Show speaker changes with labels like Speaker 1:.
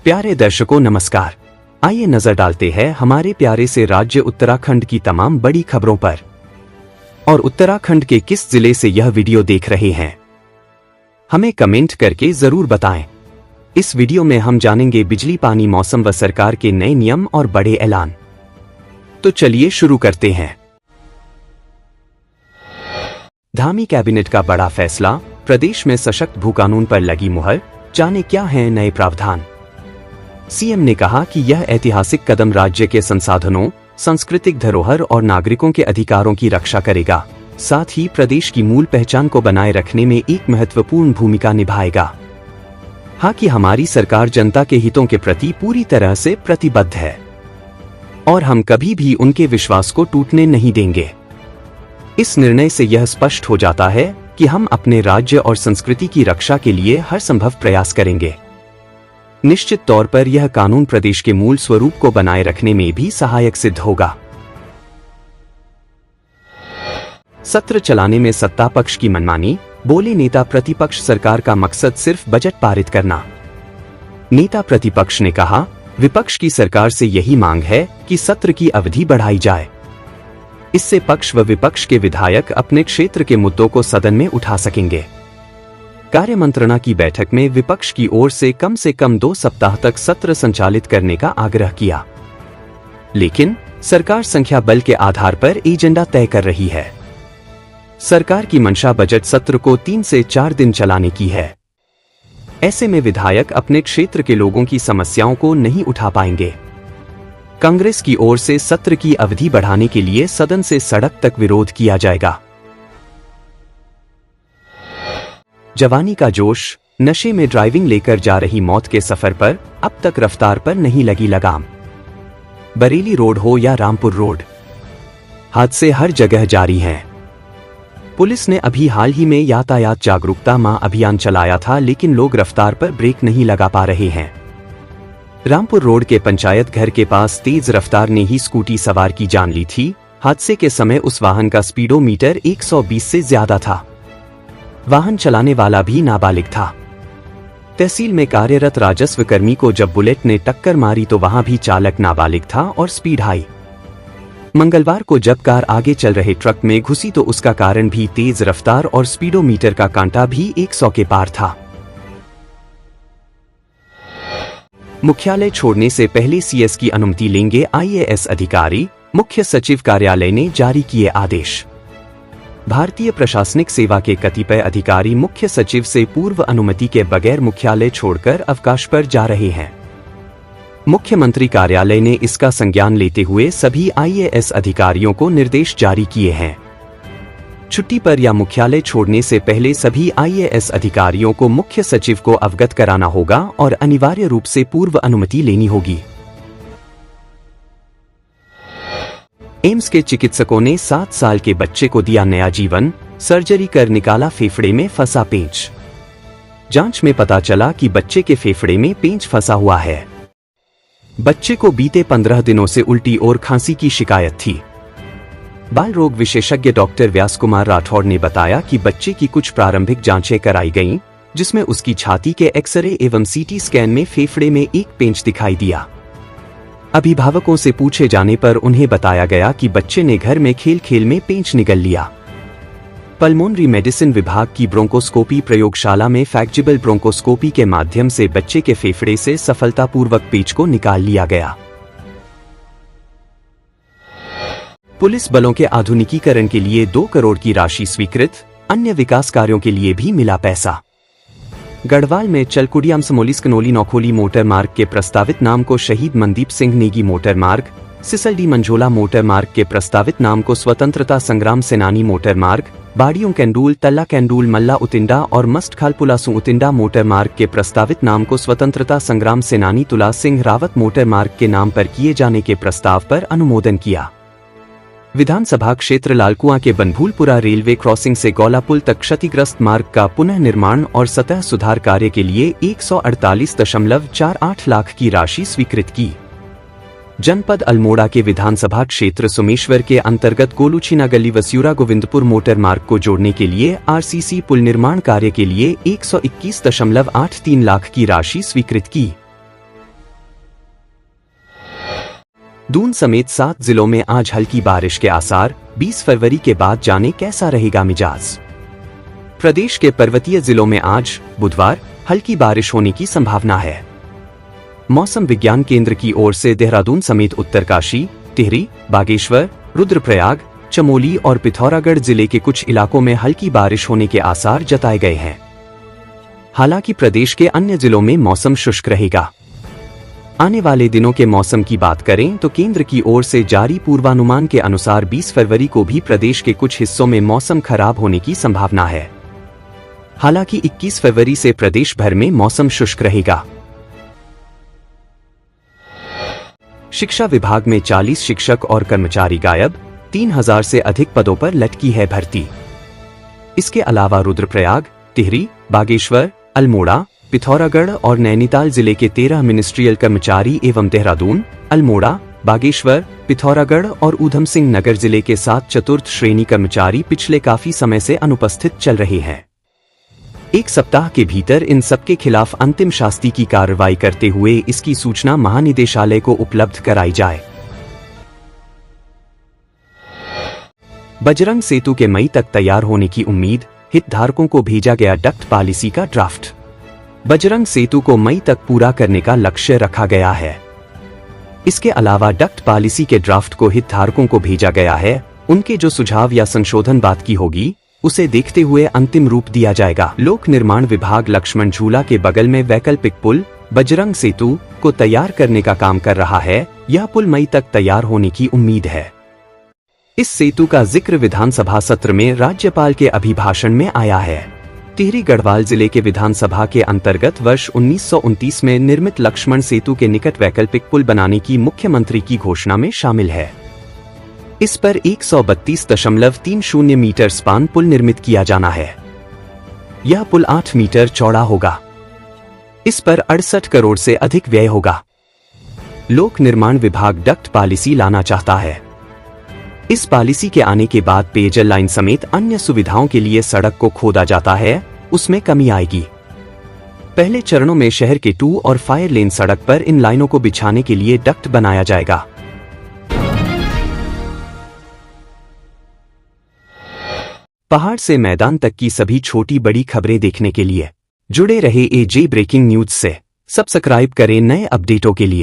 Speaker 1: प्यारे दर्शकों नमस्कार। आइए नजर डालते हैं हमारे प्यारे से राज्य उत्तराखंड की तमाम बड़ी खबरों पर। और उत्तराखंड के किस जिले से यह वीडियो देख रहे हैं, हमें कमेंट करके जरूर बताएं। इस वीडियो में हम जानेंगे बिजली, पानी, मौसम व सरकार के नए नियम और बड़े ऐलान। तो चलिए शुरू करते हैं। धामी कैबिनेट का बड़ा फैसला, प्रदेश में सशक्त भू कानून पर लगी मुहर, जाने क्या हैं नए प्रावधान। सीएम ने कहा कि यह ऐतिहासिक कदम राज्य के संसाधनों, सांस्कृतिक धरोहर और नागरिकों के अधिकारों की रक्षा करेगा, साथ ही प्रदेश की मूल पहचान को बनाए रखने में एक महत्वपूर्ण भूमिका निभाएगा। हाँ कि हमारी सरकार जनता के हितों के प्रति पूरी तरह से प्रतिबद्ध है और हम कभी भी उनके विश्वास को टूटने नहीं देंगे। इस निर्णय से यह स्पष्ट हो जाता है कि हम अपने राज्य और संस्कृति की रक्षा के लिए हर संभव प्रयास करेंगे। निश्चित तौर पर यह कानून प्रदेश के मूल स्वरूप को बनाए रखने में भी सहायक सिद्ध होगा। सत्र चलाने में सत्ता पक्ष की मनमानी, बोले नेता प्रतिपक्ष। सरकार का मकसद सिर्फ बजट पारित करना। नेता प्रतिपक्ष ने कहा, विपक्ष की सरकार से यही मांग है कि सत्र की अवधि बढ़ाई जाए। इससे पक्ष व विपक्ष के विधायक अपने क्षेत्र के मुद्दों को सदन में उठा सकेंगे। कार्य मंत्रणा की बैठक में विपक्ष की ओर से कम 2 सप्ताह तक सत्र संचालित करने का आग्रह किया, लेकिन सरकार संख्या बल के आधार पर एजेंडा तय कर रही है। सरकार की मंशा बजट सत्र को 3 से 4 दिन चलाने की है। ऐसे में विधायक अपने क्षेत्र के लोगों की समस्याओं को नहीं उठा पाएंगे। कांग्रेस की ओर से सत्र की अवधि बढ़ाने के लिए सदन से सड़क तक विरोध किया जाएगा। जवानी का जोश, नशे में ड्राइविंग लेकर जा रही मौत के सफर पर अब तक रफ्तार पर नहीं लगी लगाम। बरेली रोड हो या रामपुर रोड, हादसे हर जगह जारी हैं। पुलिस ने अभी हाल ही में यातायात जागरूकता माह अभियान चलाया था, लेकिन लोग रफ्तार पर ब्रेक नहीं लगा पा रहे हैं। रामपुर रोड के पंचायत घर के पास तेज रफ्तार ने ही स्कूटी सवार की जान ली थी। हादसे के समय उस वाहन का स्पीडोमीटर 120 से ज्यादा था। वाहन चलाने वाला भी नाबालिग था। तहसील में कार्यरत राजस्व कर्मी को जब बुलेट ने टक्कर मारी तो वहां भी चालक नाबालिग था और स्पीड हाई। मंगलवार को जब कार आगे चल रहे ट्रक में घुसी तो उसका कारण भी तेज रफ्तार और स्पीडोमीटर का कांटा भी 100 के पार था। मुख्यालय छोड़ने से पहले सीएस की अनुमति लेंगे आईएएस अधिकारी, मुख्य सचिव कार्यालय ने जारी किए आदेश। भारतीय प्रशासनिक सेवा के कतिपय अधिकारी मुख्य सचिव से पूर्व अनुमति के बगैर मुख्यालय छोड़कर अवकाश पर जा रहे हैं। मुख्यमंत्री कार्यालय ने इसका संज्ञान लेते हुए सभी आईएएस अधिकारियों को निर्देश जारी किए हैं। छुट्टी पर या मुख्यालय छोड़ने से पहले सभी आईएएस अधिकारियों को मुख्य सचिव को अवगत कराना होगा और अनिवार्य रूप से पूर्व अनुमति लेनी होगी। एम्स के चिकित्सकों ने 7 साल के बच्चे को दिया नया जीवन, सर्जरी कर निकाला फेफड़े में फंसा पेंच। जांच में पता चला कि बच्चे के फेफड़े में पेंच फंसा हुआ है। बच्चे को बीते 15 दिनों से उल्टी और खांसी की शिकायत थी। बाल रोग विशेषज्ञ डॉक्टर व्यास कुमार राठौड़ ने बताया कि बच्चे की कुछ प्रारंभिक जांचें कराई गईं, जिसमें उसकी छाती के एक्सरे एवं सीटी स्कैन में फेफड़े में एक पेंच दिखाई दिया। अभिभावकों से पूछे जाने पर उन्हें बताया गया कि बच्चे ने घर में खेल में पेंच निगल लिया। पल्मोनरी मेडिसिन विभाग की ब्रोंकोस्कोपी प्रयोगशाला में फैक्जिबल ब्रोंकोस्कोपी के माध्यम से बच्चे के फेफड़े से सफलतापूर्वक पेंच को निकाल लिया गया। पुलिस बलों के आधुनिकीकरण के लिए 2 करोड़ की राशि स्वीकृत, अन्य विकास कार्यों के लिए भी मिला पैसा। गढ़वाल में चलकुडियाम समोली स्कनोली नौखोली मोटर मार्ग के प्रस्तावित नाम को शहीद मनदीप सिंह नेगी मोटर मार्ग, सिसलडी मंझोला मोटर मार्ग के प्रस्तावित नाम को स्वतंत्रता संग्राम सेनानी मोटर मार्ग, बाड़ियों कैंडूल, तल्ला कैंडूल, मल्ला उतिंडा और मस्टखाल पुलासू उतिंडा मोटर मार्ग के प्रस्तावित नाम को स्वतंत्रता संग्राम सेनानी तुला सिंह रावत मोटर मार्ग के नाम पर किए जाने के प्रस्ताव पर अनुमोदन किया। विधानसभा क्षेत्र लालकुआं के बनभूलपुरा रेलवे क्रॉसिंग से गौला पुल तक क्षतिग्रस्त मार्ग का पुनः निर्माण और सतह सुधार कार्य के लिए 148.48 लाख की राशि स्वीकृत की। जनपद अल्मोड़ा के विधानसभा क्षेत्र सोमेश्वर के अंतर्गत गोलूछीना गली वस्यूरा गोविंदपुर मोटर मार्ग को जोड़ने के लिए आरसीसी पुल निर्माण कार्य के लिए 121.83 लाख की राशि स्वीकृत की। दून समेत 7 जिलों में आज हल्की बारिश के आसार। 20 फरवरी के बाद जाने कैसा रहेगा मिजाज। प्रदेश के पर्वतीय जिलों में आज बुधवार हल्की बारिश होने की संभावना है। मौसम विज्ञान केंद्र की ओर से देहरादून समेत उत्तरकाशी, टिहरी, बागेश्वर, रुद्रप्रयाग, चमोली और पिथौरागढ़ जिले के कुछ इलाकों में हल्की बारिश होने के आसार जताए गए हैं। हालांकि प्रदेश के अन्य जिलों में मौसम शुष्क रहेगा। आने वाले दिनों के मौसम की बात करें तो केंद्र की ओर से जारी पूर्वानुमान के अनुसार 20 फरवरी को भी प्रदेश के कुछ हिस्सों में मौसम खराब होने की संभावना है। हालांकि 21 फरवरी से प्रदेश भर में मौसम शुष्क रहेगा। शिक्षा विभाग में 40 शिक्षक और कर्मचारी गायब। 3000 से अधिक पदों पर लटकी है भर्ती। इसके अलावा रुद्रप्रयाग, टिहरी, बागेश्वर, अल्मोड़ा, पिथौरागढ़ और नैनीताल जिले के 13 मिनिस्ट्रियल कर्मचारी एवं देहरादून, अल्मोड़ा, बागेश्वर, पिथौरागढ़ और ऊधम सिंह नगर जिले के 7 चतुर्थ श्रेणी कर्मचारी पिछले काफी समय से अनुपस्थित चल रहे हैं। एक सप्ताह के भीतर इन सबके खिलाफ अंतिम शास्ति की कार्रवाई करते हुए इसकी सूचना महानिदेशालय को उपलब्ध कराई जाए। बजरंग सेतु के मई तक तैयार होने की उम्मीद। हितधारकों को भेजा गया डक्ट पॉलिसी का ड्राफ्ट। बजरंग सेतु को मई तक पूरा करने का लक्ष्य रखा गया है। इसके अलावा डक्ट पॉलिसी के ड्राफ्ट को हितधारकों को भेजा गया है। उनके जो सुझाव या संशोधन बात की होगी उसे देखते हुए अंतिम रूप दिया जाएगा। लोक निर्माण विभाग लक्ष्मण झूला के बगल में वैकल्पिक पुल बजरंग सेतु को तैयार करने का काम कर रहा है। यह पुल मई तक तैयार होने की उम्मीद है। इस सेतु का जिक्र विधानसभा सत्र में राज्यपाल के अभिभाषण में आया है। टिहरी गढ़वाल जिले के विधानसभा के अंतर्गत वर्ष 1929 में निर्मित लक्ष्मण सेतु के निकट वैकल्पिक पुल बनाने की मुख्यमंत्री की घोषणा में शामिल है। इस पर 132.30 मीटर स्पान पुल निर्मित किया जाना है। यह पुल 8 मीटर चौड़ा होगा। इस पर 68 करोड़ से अधिक व्यय होगा। लोक निर्माण विभाग डक्ट पॉलिसी लाना चाहता है। इस पॉलिसी के आने के बाद पेयजल लाइन समेत अन्य सुविधाओं के लिए सड़क को खोदा जाता है, उसमें कमी आएगी। पहले चरणों में शहर के 2 और फायर लेन सड़क पर इन लाइनों को बिछाने के लिए डक्ट बनाया जाएगा। पहाड़ से मैदान तक की सभी छोटी बड़ी खबरें देखने के लिए जुड़े रहे एजे ब्रेकिंग न्यूज से। सब्सक्राइब करें नए अपडेटों के लिए।